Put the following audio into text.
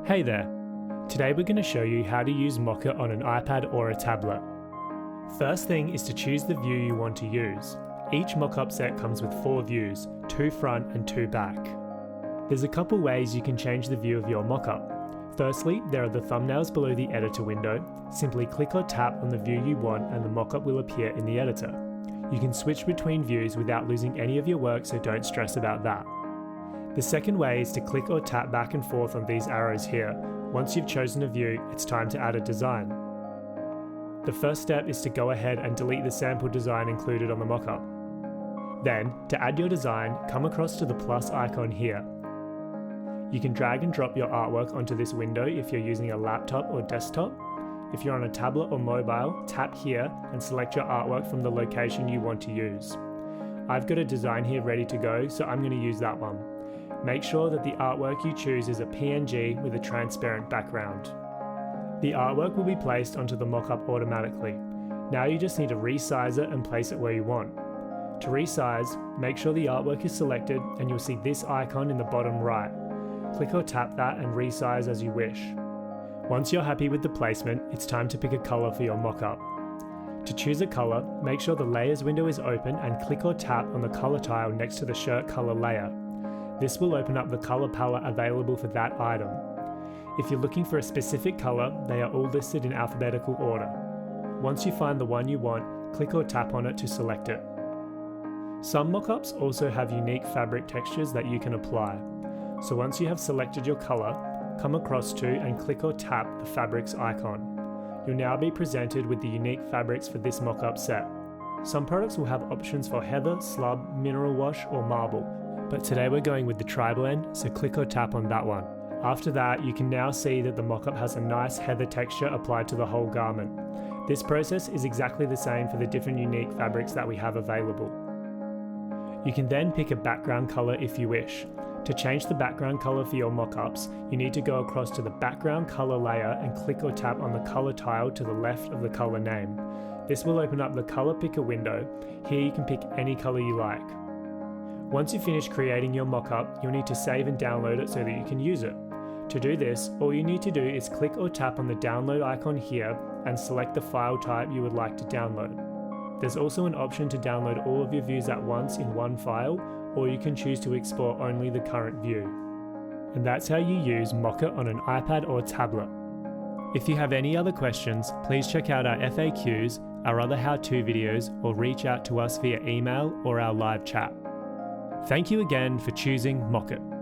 Hey there! Today we're going to show you how to use Mockup on an iPad or a tablet. First thing is to choose the view you want to use. Each Mockup set comes with 4 views, 2 front and 2 back. There's a couple ways you can change the view of your Mockup. Firstly, there are the thumbnails below the editor window. Simply click or tap on the view you want and the Mockup will appear in the editor. You can switch between views without losing any of your work, so don't stress about that. The second way is to click or tap back and forth on these arrows here. Once you've chosen a view, it's time to add a design. The first step is to go ahead and delete the sample design included on the Mockup. Then, to add your design, come across to the plus icon here. You can drag and drop your artwork onto this window if you're using a laptop or desktop. If you're on a tablet or mobile, tap here and select your artwork from the location you want to use. I've got a design here ready to go, so I'm going to use that one. Make sure that the artwork you choose is a PNG with a transparent background. The artwork will be placed onto the Mockup automatically. Now you just need to resize it and place it where you want. To resize, make sure the artwork is selected and you'll see this icon in the bottom right. Click or tap that and resize as you wish. Once you're happy with the placement, it's time to pick a color for your Mockup. To choose a color, make sure the layers window is open and click or tap on the color tile next to the shirt color layer. This will open up the color palette available for that item. If you're looking for a specific color, they are all listed in alphabetical order. Once you find the one you want, click or tap on it to select it. Some Mockups also have unique fabric textures that you can apply. So once you have selected your color, come across to and click or tap the fabrics icon. You'll now be presented with the unique fabrics for this Mockup set. Some products will have options for heather, slub, mineral wash or marble. But today we're going with the tri-blend, so click or tap on that one. After that, you can now see that the Mockup has a nice heather texture applied to the whole garment. This process is exactly the same for the different unique fabrics that we have available. You can then pick a background color if you wish. To change the background color for your Mockups, you need to go across to the background color layer and click or tap on the color tile to the left of the color name. This will open up the color picker window. Here you can pick any color you like. Once you finish creating your Mockup, you'll need to save and download it so that you can use it. To do this, all you need to do is click or tap on the download icon here and select the file type you would like to download. There's also an option to download all of your views at once in one file, or you can choose to export only the current view. And that's how you use Mockup on an iPad or tablet. If you have any other questions, please check out our FAQs, our other how-to videos, or reach out to us via email or our live chat. Thank you again for choosing Mockup.